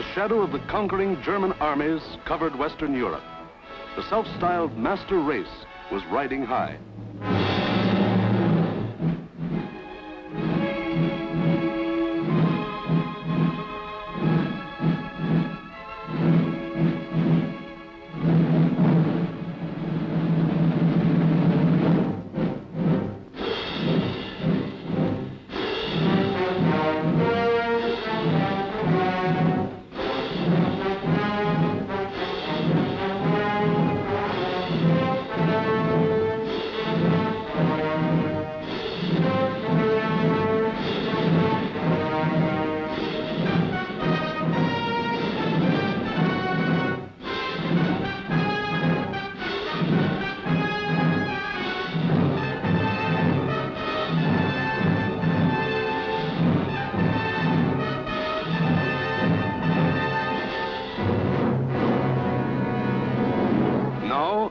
The shadow of the conquering German armies covered Western Europe. The self-styled master race was riding high.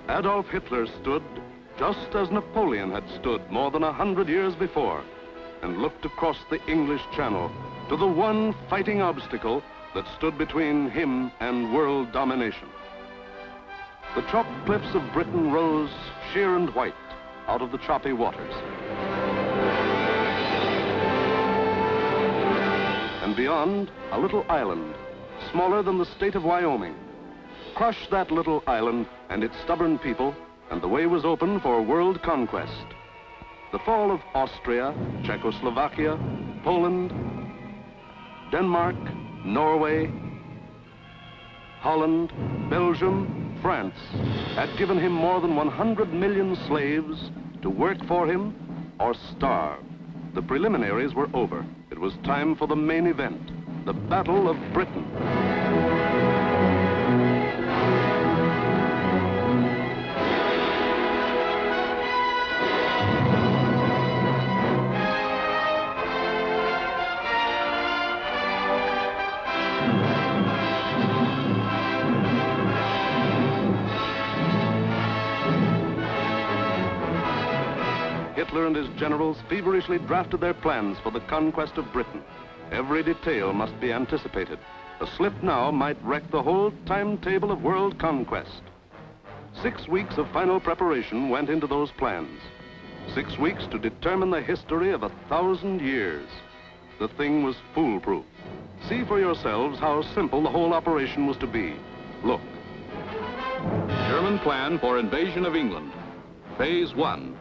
Adolf Hitler stood just as Napoleon had stood more than 100 years before, and looked across the English Channel to the one fighting obstacle that stood between him and world domination. The chalk cliffs of Britain rose sheer and white out of the choppy waters. And beyond, a little island, smaller than the state of Wyoming. Crush that little island and its stubborn people, and the way was open for world conquest. The fall of Austria, Czechoslovakia, Poland, Denmark, Norway, Holland, Belgium, France had given him more than 100 million slaves to work for him or starve. The preliminaries were over. It was time for the main event, the Battle of Britain. Hitler and his generals feverishly drafted their plans for the conquest of Britain. Every detail must be anticipated. A slip now might wreck the whole timetable of world conquest. 6 weeks of final preparation went into those plans. 6 weeks to determine the history of 1,000 years. The thing was foolproof. See for yourselves how simple the whole operation was to be. Look. German plan for invasion of England. Phase 1.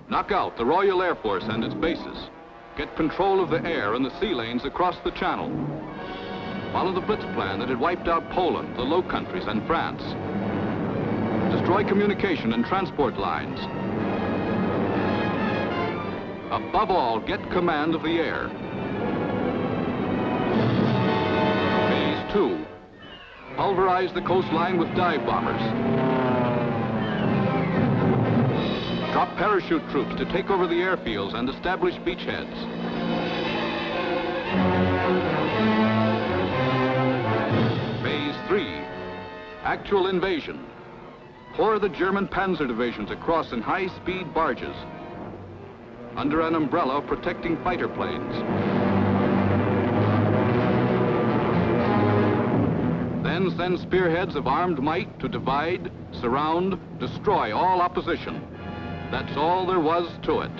Knock out the Royal Air Force and its bases. Get control of the air and the sea lanes across the Channel. Follow the Blitz plan that had wiped out Poland, the Low Countries, and France. Destroy communication and transport lines. Above all, get command of the air. Phase 2. Pulverize the coastline with dive bombers. Drop parachute troops to take over the airfields and establish beachheads. Phase 3. Actual invasion. Pour the German panzer divisions across in high-speed barges under an umbrella protecting fighter planes. Then send spearheads of armed might to divide, surround, destroy all opposition. That's all there was to it.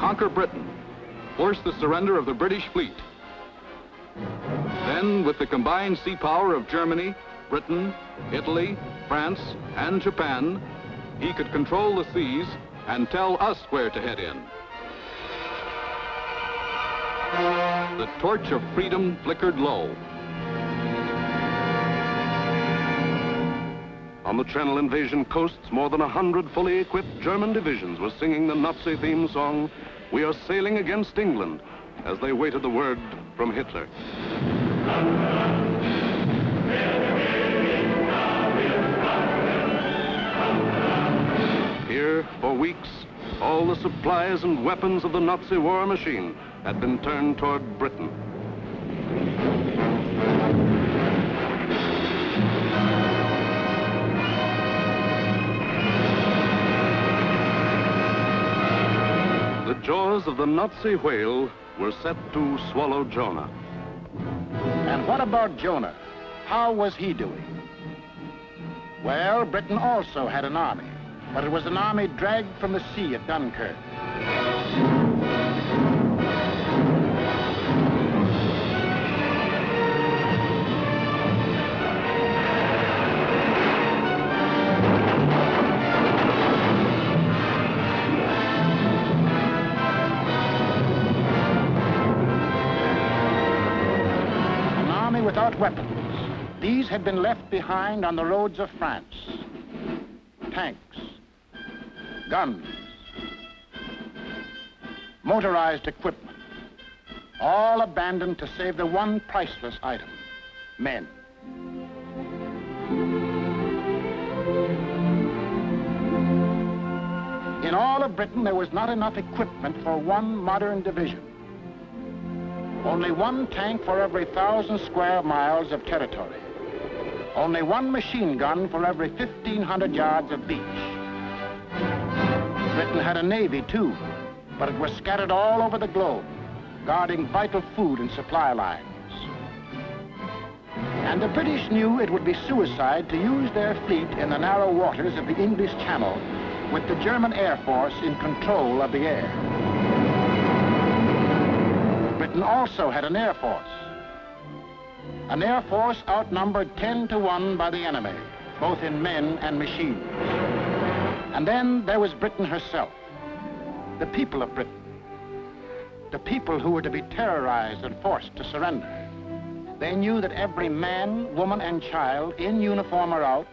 Conquer Britain. Force the surrender of the British fleet. Then, with the combined sea power of Germany, Britain, Italy, France, and Japan, he could control the seas and tell us where to head in. The torch of freedom flickered low. On the Channel invasion coasts, more than 100 fully equipped German divisions were singing the Nazi theme song, "We are sailing against England," as they waited the word from Hitler. Here, for weeks, all the supplies and weapons of the Nazi war machine had been turned toward Britain. The jaws of the Nazi whale were set to swallow Jonah. And what about Jonah? How was he doing? Well, Britain also had an army, but it was an army dragged from the sea at Dunkirk. Without weapons, these had been left behind on the roads of France. Tanks, guns, motorized equipment, all abandoned to save the one priceless item, men. In all of Britain, there was not enough equipment for one modern division. Only one tank for every 1,000 square miles of territory. Only one machine gun for every 1,500 yards of beach. Britain had a navy too, but it was scattered all over the globe, guarding vital food and supply lines. And the British knew it would be suicide to use their fleet in the narrow waters of the English Channel with the German Air Force in control of the air. Britain also had an air force. An air force outnumbered 10 to 1 by the enemy, both in men and machines. And then there was Britain herself, the people of Britain, the people who were to be terrorized and forced to surrender. They knew that every man, woman, and child, in uniform or out,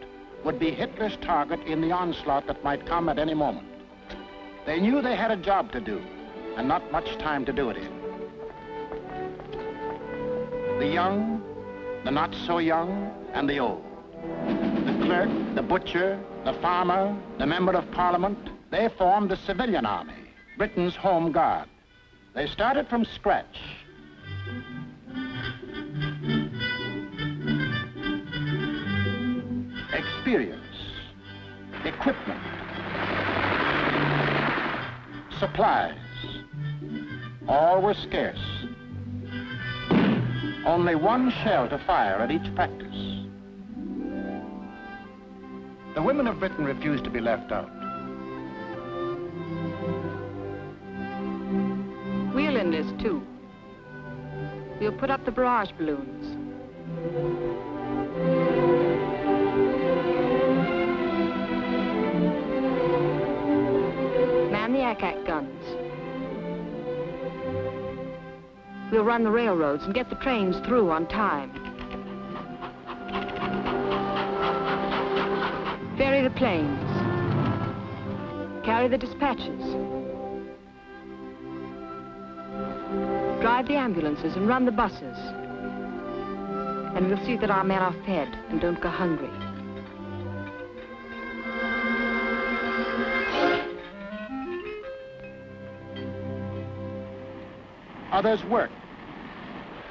would be Hitler's target in the onslaught that might come at any moment. They knew they had a job to do, and not much time to do it in. The young, the not so young, and the old. The clerk, the butcher, the farmer, the member of parliament, they formed the civilian army, Britain's home guard. They started from scratch. Experience, equipment, supplies, all were scarce. Only one shell to fire at each practice. The women of Britain refused to be left out. We'll enlist too. We'll put up the barrage balloons. Man the ack-ack guns. We'll run the railroads and get the trains through on time. Ferry the planes. Carry the dispatches. Drive the ambulances and run the buses. And we'll see that our men are fed and don't go hungry. Others worked,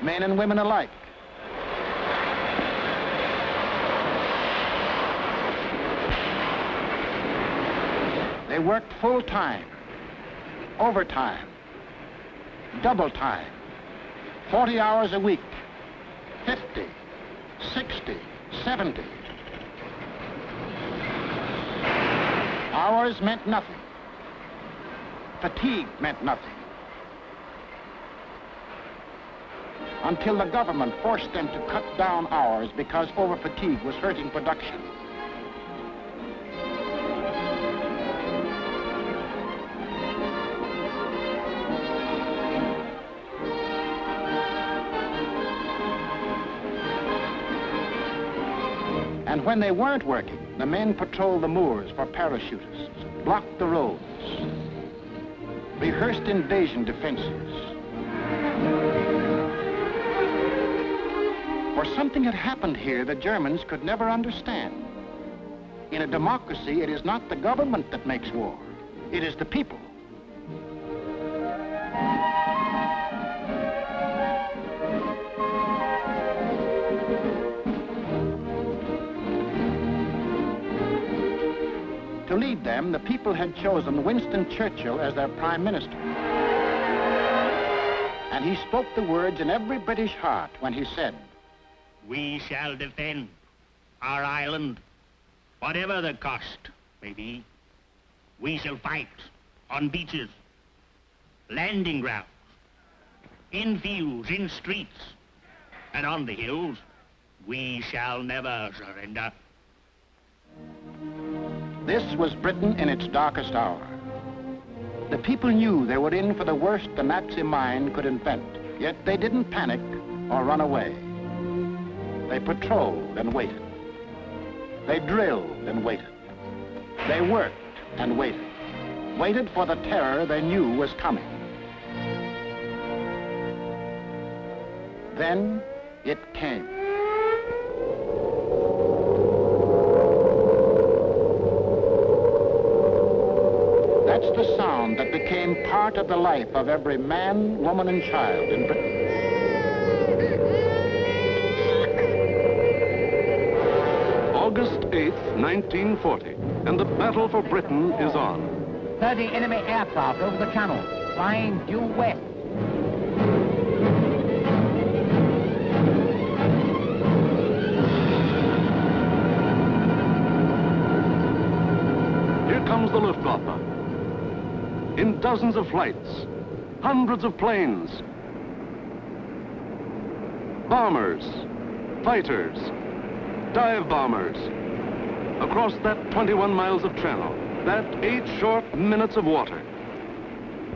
men and women alike. They worked full time, overtime, double time, 40 hours a week, 50, 60, 70. Hours meant nothing. Fatigue meant nothing. Until the government forced them to cut down hours because over-fatigue was hurting production. And when they weren't working, the men patrolled the moors for parachutists, blocked the roads, rehearsed invasion defenses. For something had happened here the Germans could never understand. In a democracy, it is not the government that makes war. It is the people. To To lead them, the people had chosen Winston Churchill as their prime minister. And he spoke the words in every British heart when he said, "We shall defend our island, whatever the cost may be. We shall fight on beaches, landing grounds, in fields, in streets, and on the hills. We shall never surrender." This was Britain in its darkest hour. The people knew they were in for the worst the Nazi mind could invent, yet they didn't panic or run away. They patrolled and waited. They drilled and waited. They worked and waited. Waited for the terror they knew was coming. Then it came. That's the sound that became part of the life of every man, woman, and child in Britain. August 8th, 1940, and the battle for Britain is on. 30 enemy aircraft over the channel, flying due west. Here comes the Luftwaffe. In dozens of flights, hundreds of planes, bombers, fighters, dive bombers, across that 21 miles of channel, that 8 short minutes of water.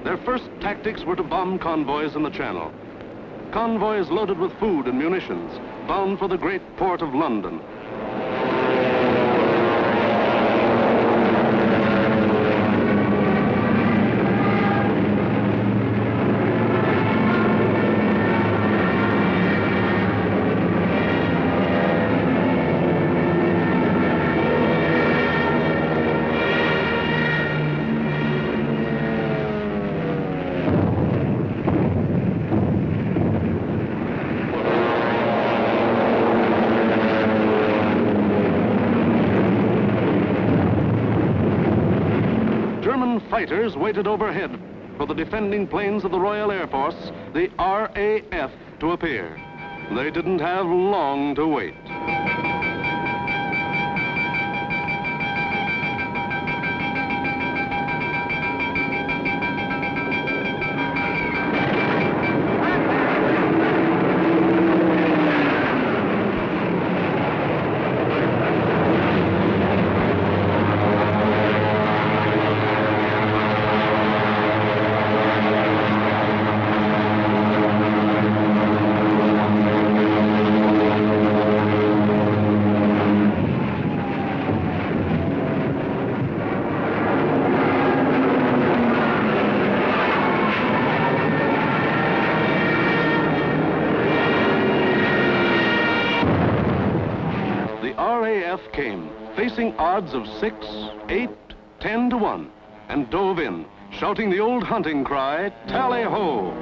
Their first tactics were to bomb convoys in the channel. Convoys loaded with food and munitions, bound for the great port of London. Fighters waited overhead for the defending planes of the Royal Air Force, the RAF, to appear. They didn't have long to wait. Came, facing odds of 6, 8, 10 to 1, and dove in, shouting the old hunting cry, "Tally-ho!"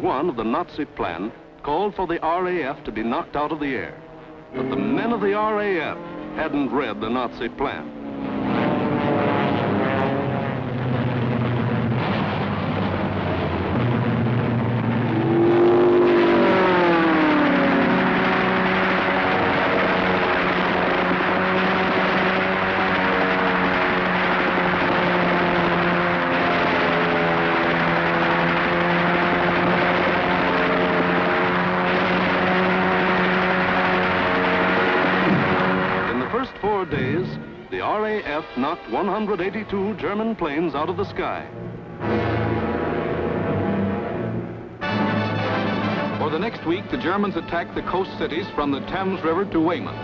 One of the Nazi plan called for the RAF to be knocked out of the air. But the men of the RAF hadn't read the Nazi plan. The RAF knocked 182 German planes out of the sky. For the next week, the Germans attacked the coast cities from the Thames River to Weymouth.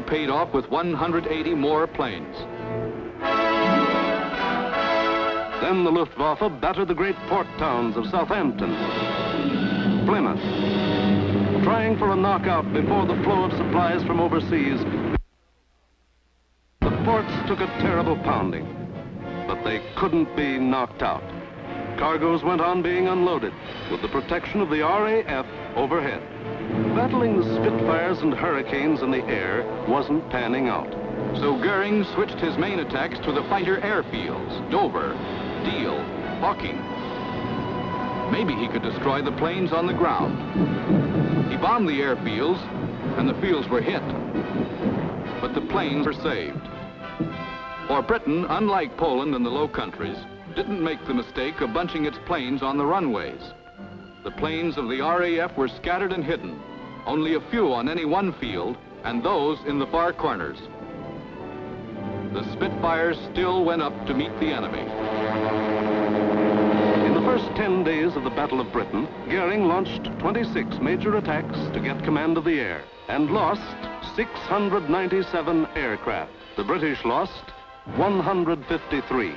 paid off with 180 more planes. Then the Luftwaffe battered the great port towns of Southampton, Plymouth, trying for a knockout before the flow of supplies from overseas. The ports took a terrible pounding, but they couldn't be knocked out. Cargoes went on being unloaded with the protection of the RAF overhead. Battling the Spitfires and Hurricanes in the air wasn't panning out. So Goering switched his main attacks to the fighter airfields, Dover, Deal, Hawking. Maybe he could destroy the planes on the ground. He bombed the airfields, and the fields were hit. But the planes were saved. For Britain, unlike Poland and the Low Countries, didn't make the mistake of bunching its planes on the runways. The planes of the RAF were scattered and hidden, only a few on any one field, and those in the far corners. The Spitfires still went up to meet the enemy. In the first 10 days of the Battle of Britain, Goering launched 26 major attacks to get command of the air and lost 697 aircraft. The British lost 153,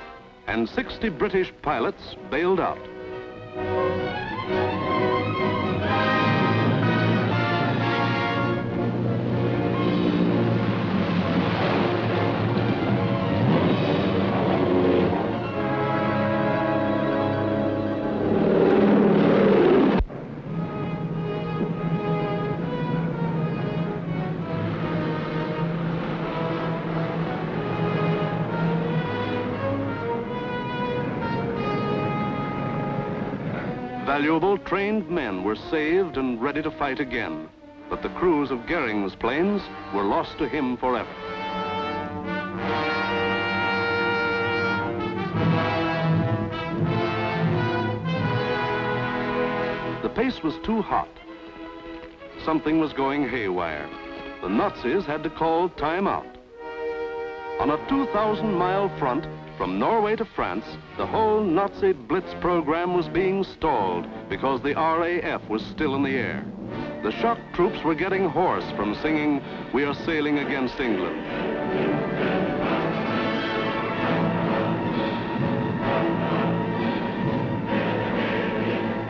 and 60 British pilots bailed out. Valuable trained men were saved and ready to fight again, but the crews of Goering's planes were lost to him forever. The pace was too hot. Something was going haywire. The Nazis had to call time out. On a 2,000-mile front, from Norway to France, the whole Nazi Blitz program was being stalled because the RAF was still in the air. The shock troops were getting hoarse from singing, "We are sailing against England."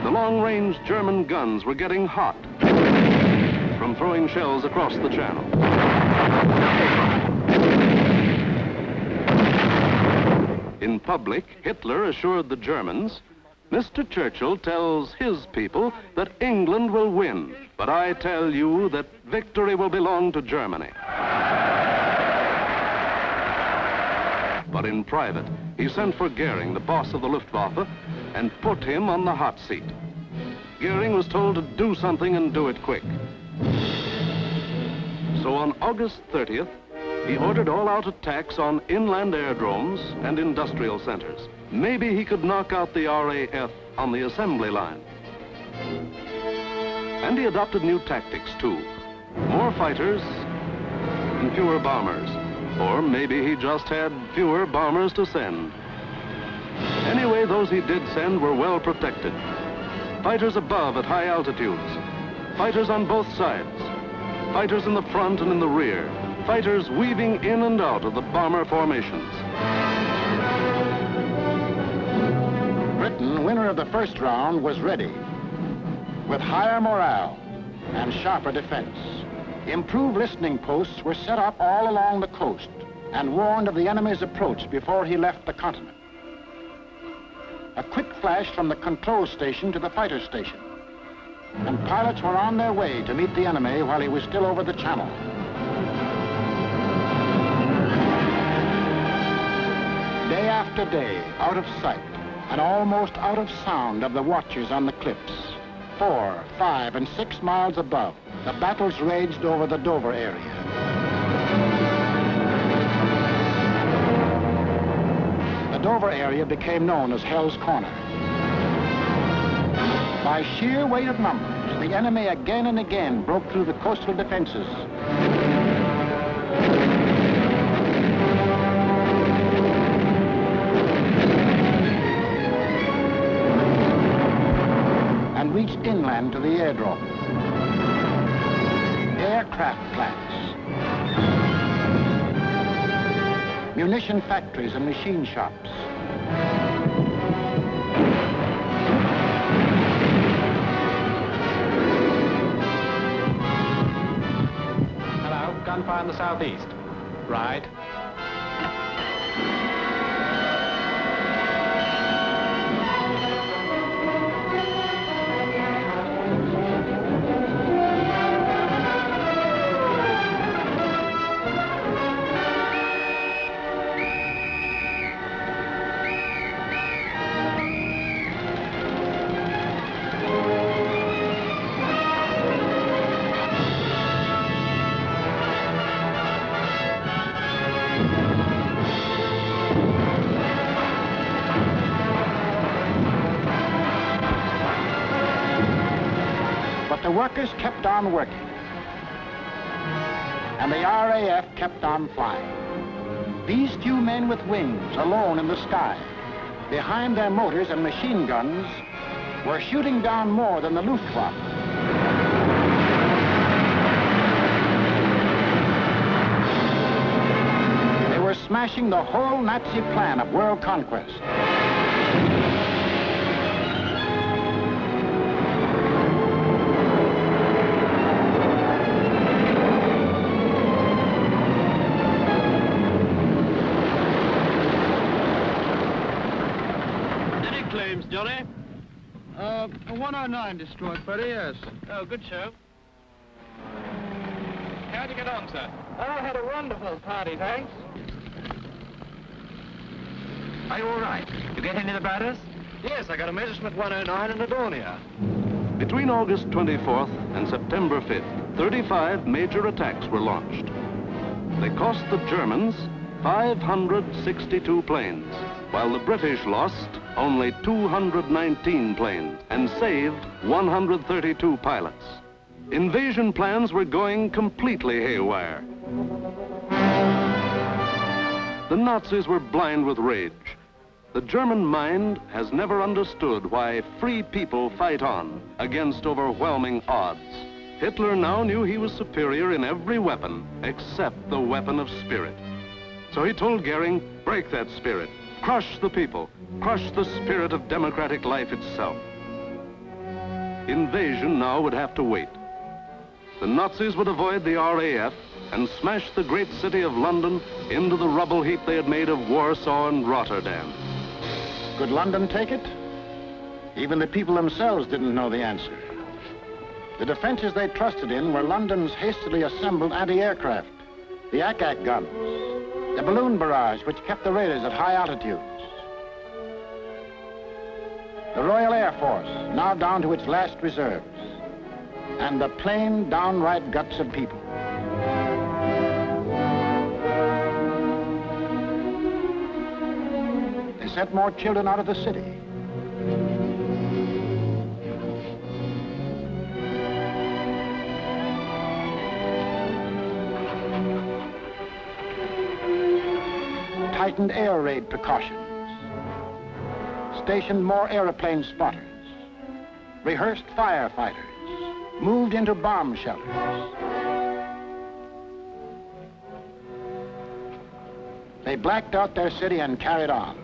The long-range German guns were getting hot from throwing shells across the channel. In public, Hitler assured the Germans, "Mr. Churchill tells his people that England will win, but I tell you that victory will belong to Germany." But in private, he sent for Goering, the boss of the Luftwaffe, and put him on the hot seat. Goering was told to do something and do it quick. So on August 30th, he ordered all-out attacks on inland aerodromes and industrial centers. Maybe he could knock out the RAF on the assembly line. And he adopted new tactics, too. More fighters and fewer bombers. Or maybe he just had fewer bombers to send. Anyway, those he did send were well protected. Fighters above at high altitudes. Fighters on both sides. Fighters in the front and in the rear. Fighters weaving in and out of the bomber formations. Britain, winner of the first round, was ready. With higher morale and sharper defense. Improved listening posts were set up all along the coast and warned of the enemy's approach before he left the continent. A quick flash from the control station to the fighter station. And pilots were on their way to meet the enemy while he was still over the channel. Day after day, out of sight and almost out of sound of the watchers on the cliffs, 4, 5, and 6 miles above, the battles raged over the Dover area. The Dover area became known as Hell's Corner. By sheer weight of numbers, the enemy again and again broke through the coastal defenses. And reached inland to the airdrome. Aircraft plants. munition factories and machine shops. Hello, gunfire in the southeast. Right. The workers kept on working, and the RAF kept on flying. These few men with wings, alone in the sky, behind their motors and machine guns, were shooting down more than the Luftwaffe. They were smashing the whole Nazi plan of world conquest. Johnny? 109 destroyed, Freddie, yes. Oh, good show. How'd you get on, sir? I had a wonderful party, thanks. Are you all right? You get any of the batters? Yes, I got a Messerschmitt 109 in Adonia. Between August 24th and September 5th, 35 major attacks were launched. They cost the Germans 562 planes, while the British lost only 219 planes and saved 132 pilots. Invasion plans were going completely haywire. The Nazis were blind with rage. The German mind has never understood why free people fight on against overwhelming odds. Hitler now knew he was superior in every weapon except the weapon of spirit. So he told Goering, break that spirit, crush the people, crush the spirit of democratic life itself. Invasion now would have to wait. The Nazis would avoid the RAF and smash the great city of London into the rubble heap they had made of Warsaw and Rotterdam. Could London take it? Even the people themselves didn't know the answer. The defenses they trusted in were London's hastily assembled anti-aircraft, the Ack-Ack guns, the balloon barrage which kept the raiders at high altitudes, the Royal Air Force, now down to its last reserves, and the plain, downright guts of people. They sent more children out of the city. Tightened air raid precautions, stationed more airplane spotters, rehearsed firefighters, moved into bomb shelters. They blacked out their city and carried on.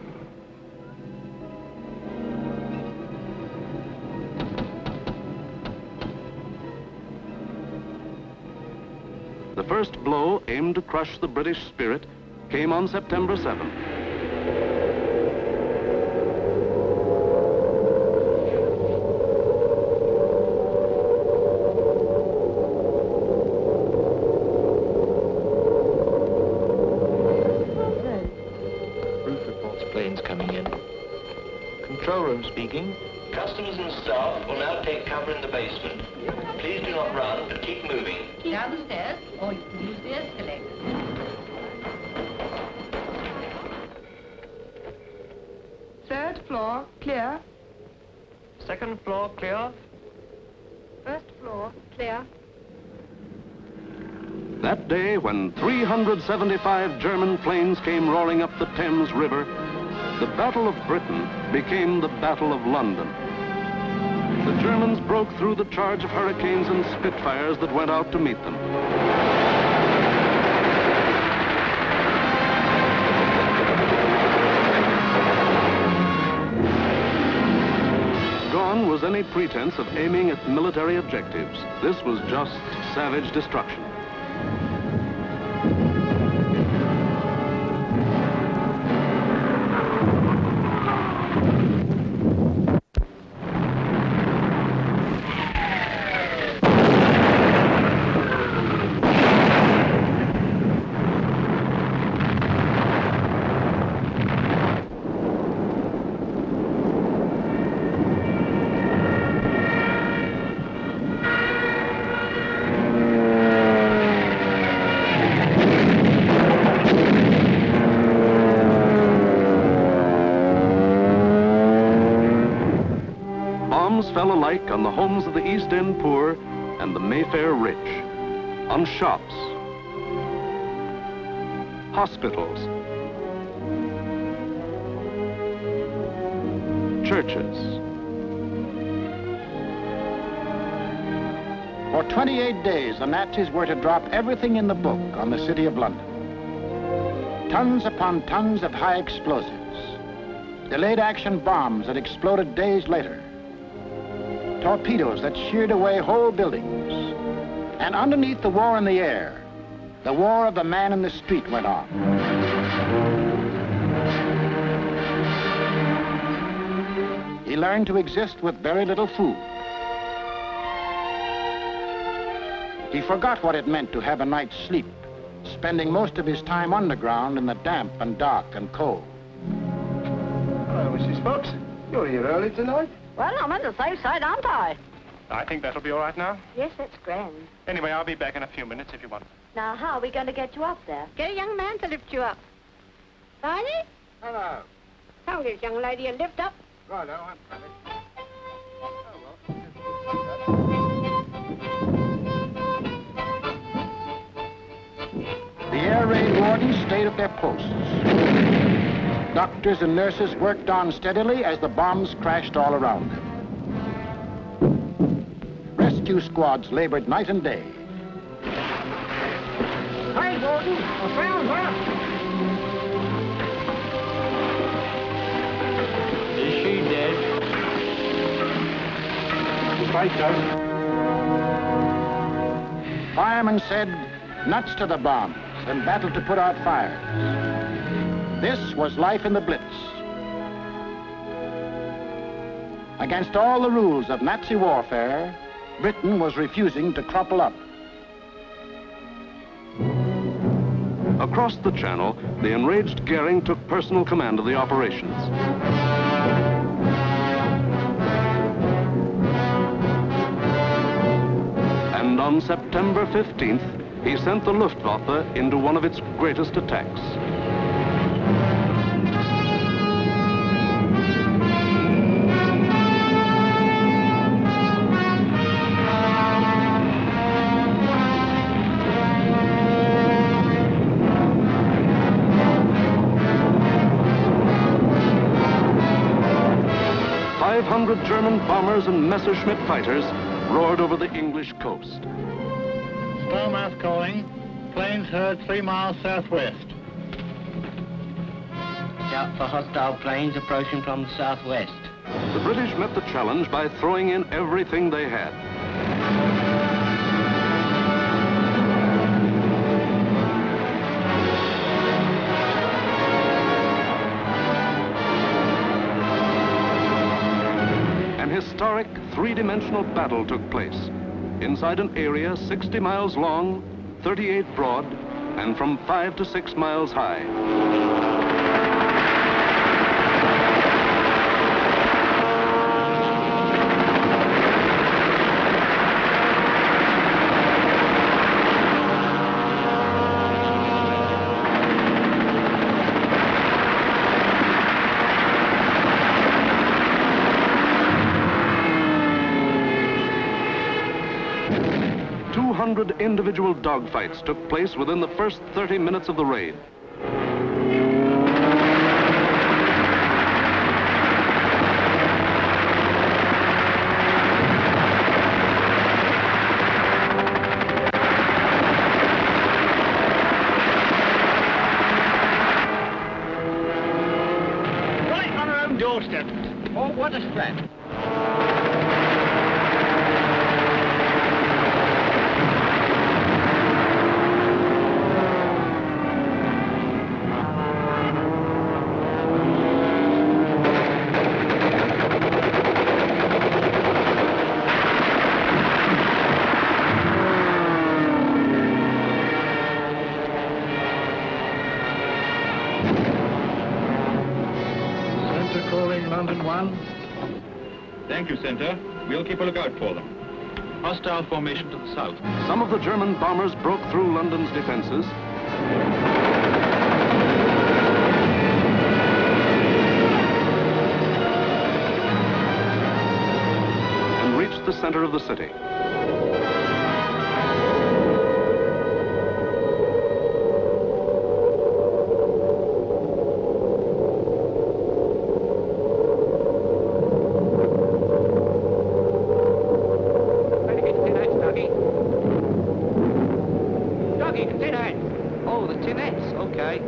The first blow, aimed to crush the British spirit, came on September 7th. Roof reports planes coming in. Control room speaking. Customers and staff will now take cover in the basement. Please do not run, but keep moving. Down the stairs, or you can use the escalator. Third floor, clear. Second floor clear. First floor, clear. That day, when 375 German planes came roaring up the Thames River, the Battle of Britain became the Battle of London. The Germans broke through the charge of Hurricanes and Spitfires that went out to meet them. gone was any pretense of aiming at military objectives. This was just savage destruction. Bombs fell alike on the homes of the East End poor and the Mayfair rich, on shops, hospitals, churches. For 28 days, the Nazis were to drop everything in the book on the city of London. Tons upon tons of high explosives, delayed action bombs that exploded days later, torpedoes that sheared away whole buildings. And underneath the war in the air, the war of the man in the street went on. He learned to exist with very little food. He forgot what it meant to have a night's sleep, spending most of his time underground in the damp and dark and cold. Hello, Mrs. Fox. You're here early tonight. Well, I'm on the safe side, aren't I? I think that'll be all right now. Yes, that's grand. Anyway, I'll be back in a few minutes if you want. Now, how are we going to get you up there? Get a young man to lift you up. Barney? Hello. Tell this young lady a lift up. Righto, I'm coming. The air raid wardens stayed at their posts. Doctors and nurses worked on steadily as the bombs crashed all around them. Rescue squads labored night and day. Hey, Gordon, I found her. Is she dead? Right, Doug. Firemen said, nuts to the bombs and battle to put out fires. This was life in the Blitz. Against all the rules of Nazi warfare, Britain was refusing to crumple up. Across the Channel, the enraged Goering took personal command of the operations. And on September 15th, he sent the Luftwaffe into one of its greatest attacks. German bombers and Messerschmitt fighters roared over the English coast. Starmouth calling. Planes heard 3 miles southwest. Scout for hostile planes approaching from the southwest. The British met the challenge by throwing in everything they had. Historic three-dimensional battle took place inside an area 60 miles long, 38 broad, and from 5 to 6 miles high. 200 individual dogfights took place within the first 30 minutes of the raid. Right on our own doorstep. Oh, what a scrap. London 1. Thank you, Center. We'll keep a lookout for them. Hostile formation to the south. Some of the German bombers broke through London's defenses. And reached the center of the city. Oh, the tinettes, okay.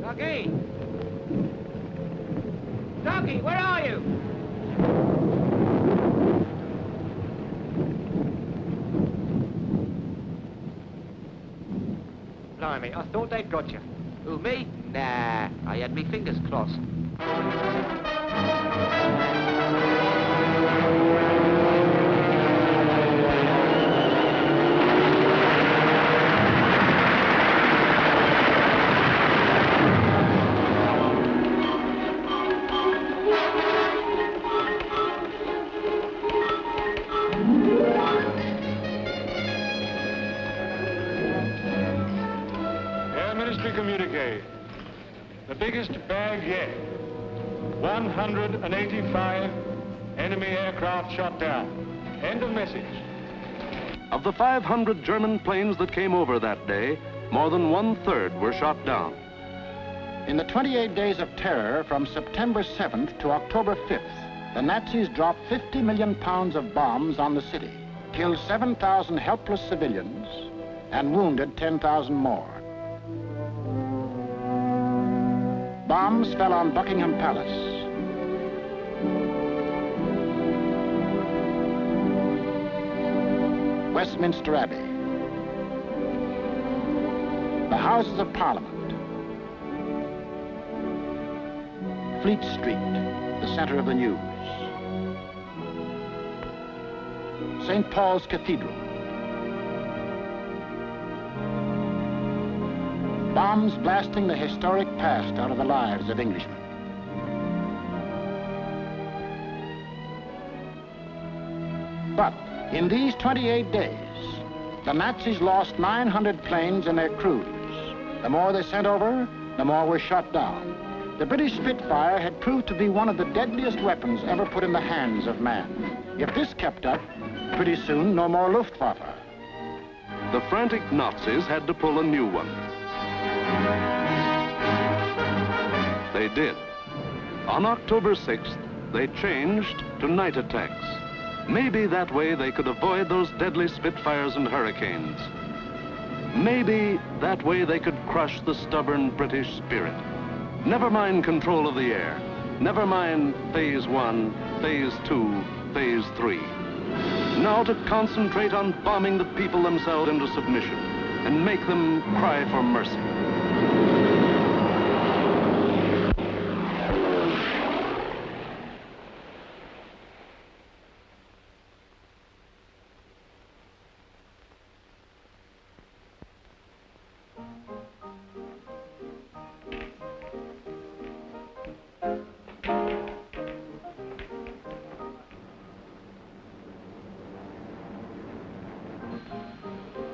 Ducky! Ducky, where are you? Blimey, I thought they'd got you. Who, me? Nah, I had me fingers crossed. Air Ministry communique. The biggest bag yet. 185 enemy aircraft shot down. End of message. Of the 500 German planes that came over that day, more than 1/3 were shot down. In the 28 days of terror from September 7th to October 5th, the Nazis dropped 50 million pounds of bombs on the city, killed 7,000 helpless civilians, and wounded 10,000 more. Bombs fell on Buckingham Palace, Westminster Abbey, the Houses of Parliament, Fleet Street, the center of the news, St. Paul's Cathedral. Bombs blasting the historic past out of the lives of Englishmen. But in these 28 days, the Nazis lost 900 planes and their crews. The more they sent over, the more were shot down. The British Spitfire had proved to be one of the deadliest weapons ever put in the hands of man. If this kept up, pretty soon no more Luftwaffe. The frantic Nazis had to pull a new one. They did. On October 6th, they changed to night attacks. Maybe that way they could avoid those deadly Spitfires and Hurricanes. Maybe that way they could crush the stubborn British spirit. Never mind control of the air. Never mind Phase 1, Phase 2, Phase 3. Now to concentrate on bombing the people themselves into submission and make them cry for mercy.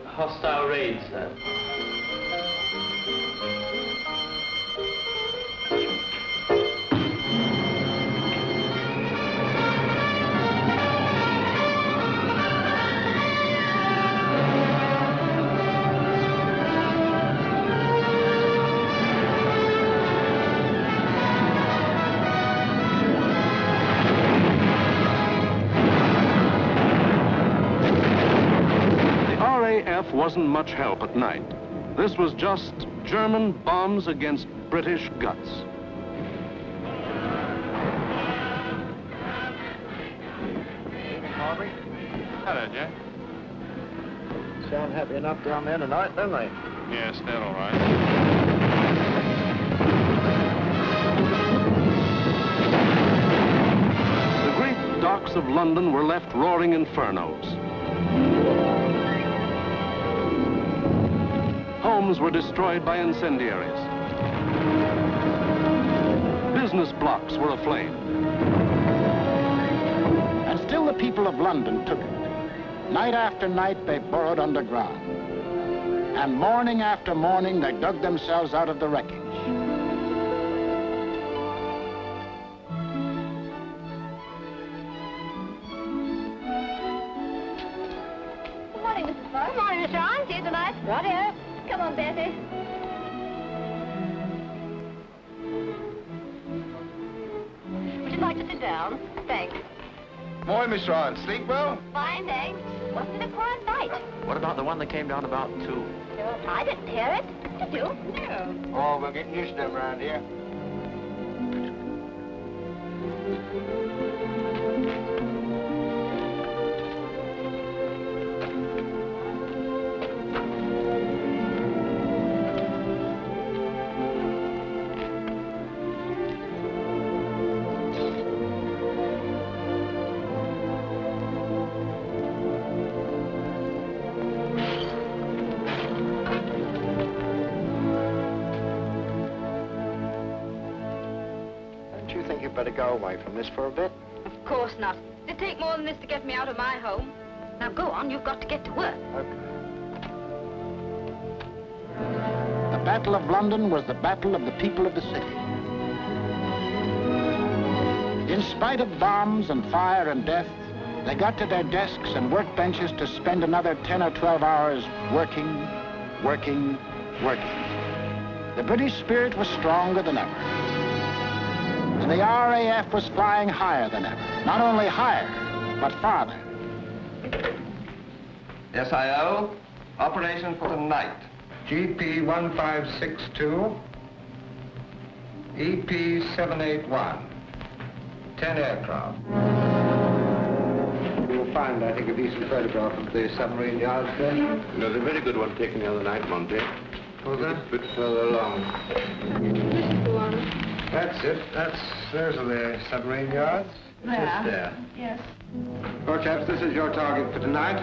Hostile raids, sir. Wasn't much help at night. This was just German bombs against British guts. Harvey? Hello, Jack. Sound happy enough down there tonight, don't they? Yes, they're all right. The great docks of London were left roaring infernos. Homes were destroyed by incendiaries. Business blocks were aflame. And still the people of London took it. Night after night, they burrowed underground. And morning after morning, they dug themselves out of the wreckage. Good morning, Mrs. Forrest. Good morning, Mr. Arms. See you tonight. Right here. Come on, Bessie. Would you like to sit down? Thanks. Morning, Miss Ryan. Sleep well? Fine, thanks. Wasn't it a quiet night? What about the one that came down about 2? No, I didn't hear it. Did you? No. Oh, we're getting used to them around here. Better go away from this for a bit. Of course not. It'd take more than this to get me out of my home. Now go on, you've got to get to work. Okay. The Battle of London was the battle of the people of the city. In spite of bombs and fire and death, they got to their desks and workbenches to spend another 10 or 12 hours working, working, working. The British spirit was stronger than ever. And the RAF was flying higher than ever. Not only higher, but farther. SIO, operation for tonight. GP 1562, EP 781, 10 aircraft. You'll find, I think, a decent photograph of the submarine yards there. There's a very good one taken the other night, Monty. Was there? A bit further along. That's it. Those are the submarine yards. Just there. Yes. Well, chaps, this is your target for tonight.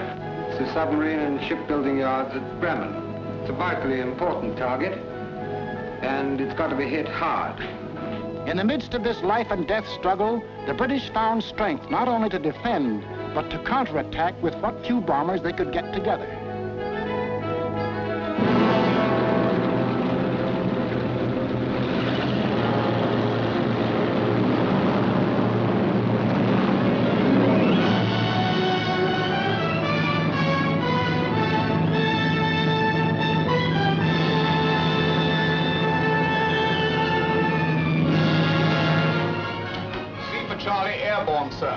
It's the submarine and shipbuilding yards at Bremen. It's a vitally important target, and it's got to be hit hard. In the midst of this life and death struggle, the British found strength not only to defend, but to counterattack with what few bombers they could get together. Charlie airborne, sir.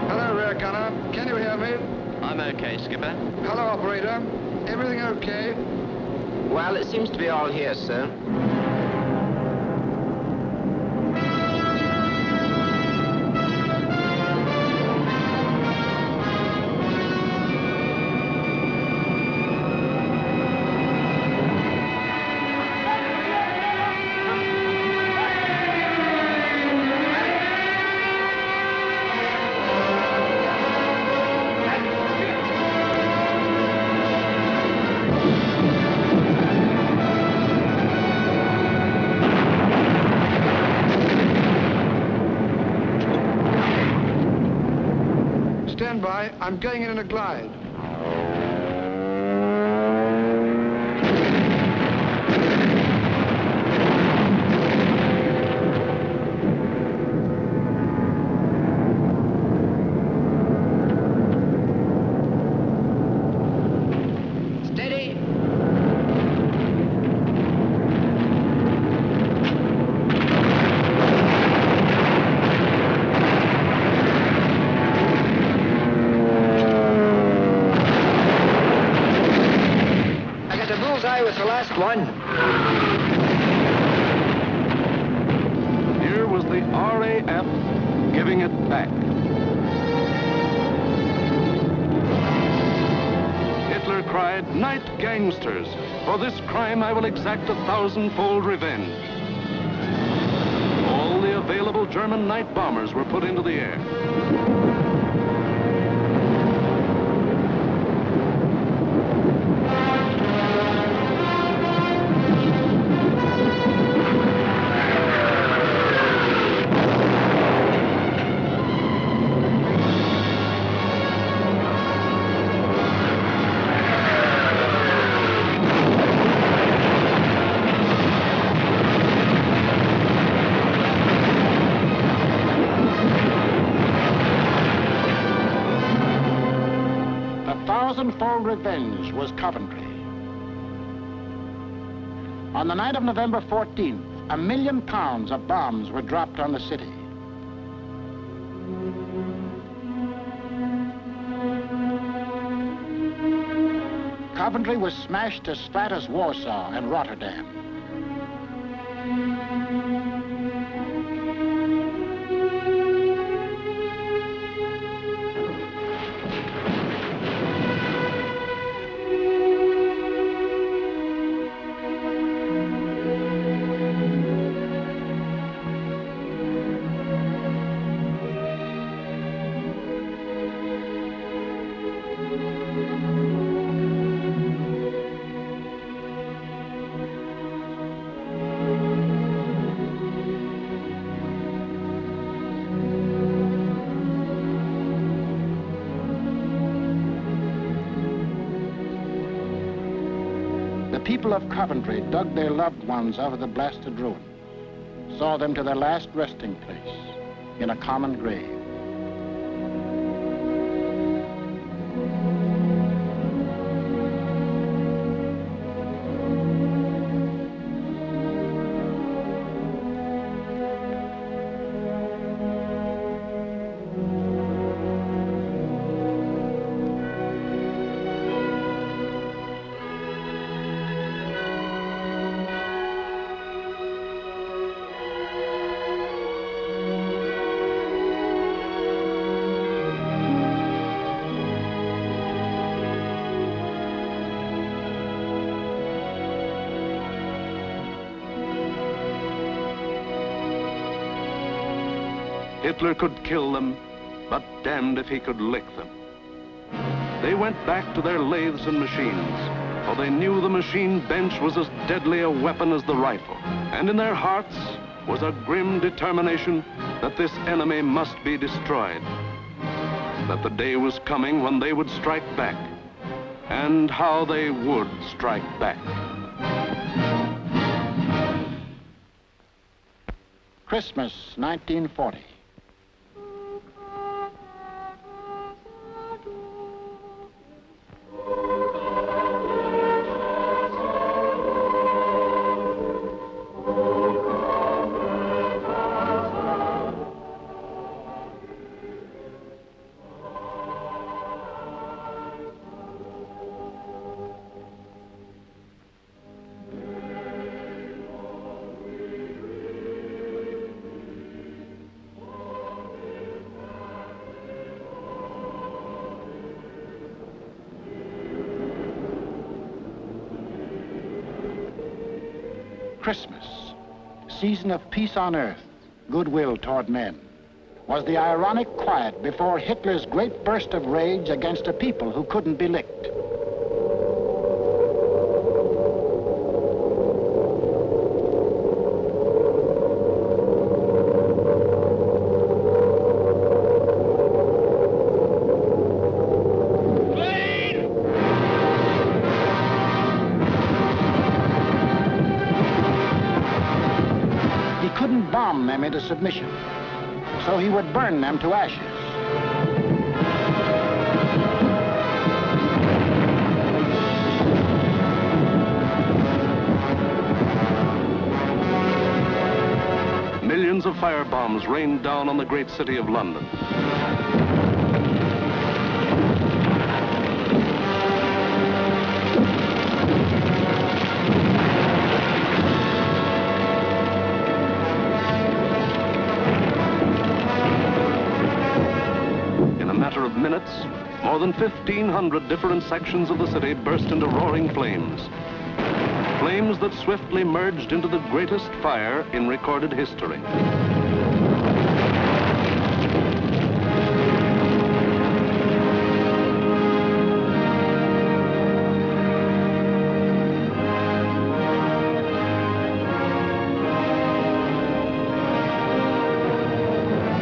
Hello, rear gunner. Can you hear me? I'm okay, Skipper. Hello, operator. Everything okay? Well, it seems to be all here, sir. Stand by. I'm going in a glide. Steady. With the last one. Here was the RAF giving it back. cried, "Night gangsters! For this crime I will exact 1,000-fold revenge." All the available German night bombers were put into the air. Thousand-fold revenge was Coventry. On the night of November 14th, 1 million pounds of bombs were dropped on the city. Coventry was smashed as flat as Warsaw and Rotterdam. The people of Coventry dug their loved ones out of the blasted ruin, saw them to their last resting place in a common grave. Hitler could kill them, but damned if he could lick them. They went back to their lathes and machines, for they knew the machine bench was as deadly a weapon as the rifle. And in their hearts was a grim determination that this enemy must be destroyed. That the day was coming when they would strike back, and how they would strike back. Christmas, 1940. Christmas, season of peace on earth, goodwill toward men, was the ironic quiet before Hitler's great burst of rage against a people who couldn't be licked. Bomb them into submission, so he would burn them to ashes. Millions of firebombs rained down on the great city of London. Minutes, More than 1,500 different sections of the city burst into roaring flames. Flames that swiftly merged into the greatest fire in recorded history.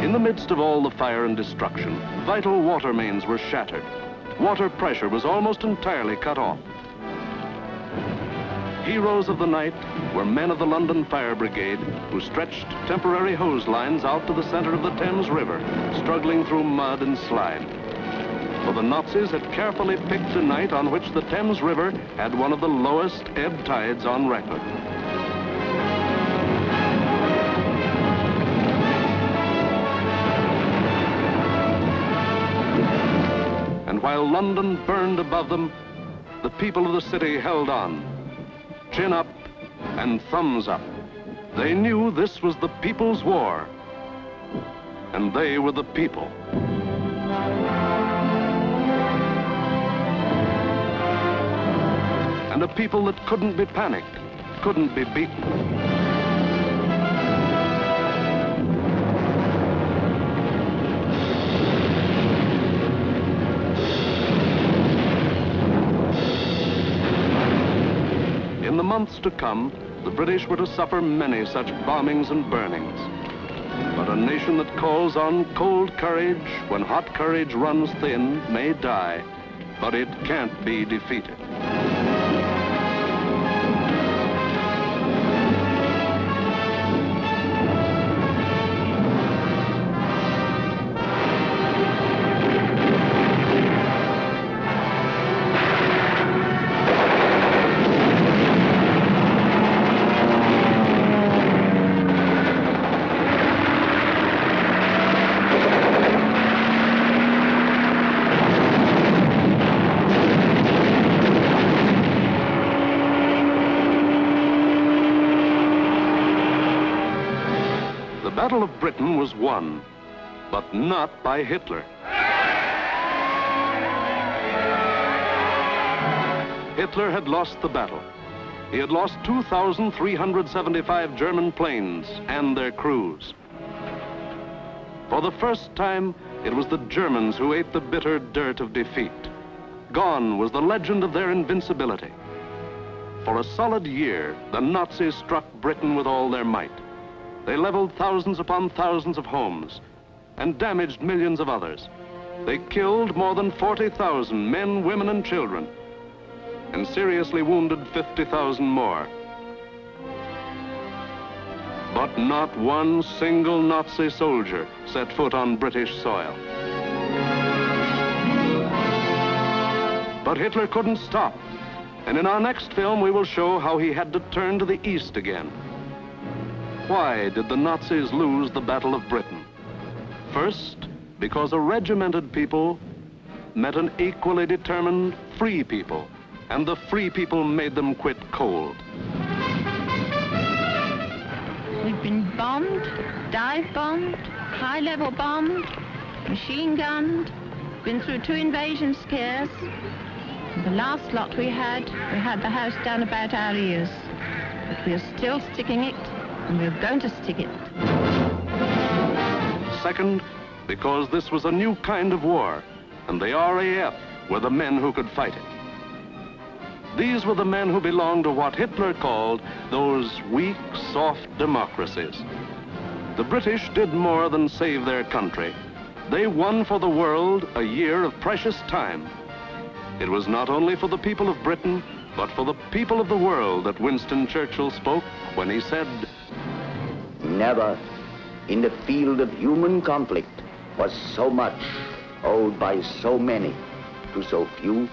In the midst of all the fire and destruction, vital water mains were shattered. Water pressure was almost entirely cut off. Heroes of the night were men of the London Fire Brigade who stretched temporary hose lines out to the center of the Thames River, struggling through mud and slime. For the Nazis had carefully picked a night on which the Thames River had one of the lowest ebb tides on record. And while London burned above them, the people of the city held on. Chin up and thumbs up. They knew this was the people's war, and they were the people. And a people that couldn't be panicked, couldn't be beaten. In the months to come, the British were to suffer many such bombings and burnings. But a nation that calls on cold courage when hot courage runs thin may die, but it can't be defeated. The Battle of Britain was won, but not by Hitler. Hitler had lost the battle. He had lost 2,375 German planes and their crews. For the first time, it was the Germans who ate the bitter dirt of defeat. Gone was the legend of their invincibility. For a solid year, the Nazis struck Britain with all their might. They leveled thousands upon thousands of homes and damaged millions of others. They killed more than 40,000 men, women, and children, and seriously wounded 50,000 more. But not one single Nazi soldier set foot on British soil. But Hitler couldn't stop, and in our next film we will show how he had to turn to the east again. Why did the Nazis lose the Battle of Britain? First, because a regimented people met an equally determined free people, and the free people made them quit cold. We've been bombed, dive bombed, high-level bombed, machine gunned, been through 2 invasion scares. The last lot we had the house down about our ears. But we're still sticking it, and we're going to stick it. Second, because this was a new kind of war, and the RAF were the men who could fight it. These were the men who belonged to what Hitler called those weak, soft democracies. The British did more than save their country. They won for the world a year of precious time. It was not only for the people of Britain, but for the people of the world that Winston Churchill spoke when he said, "Never in the field of human conflict was so much owed by so many to so few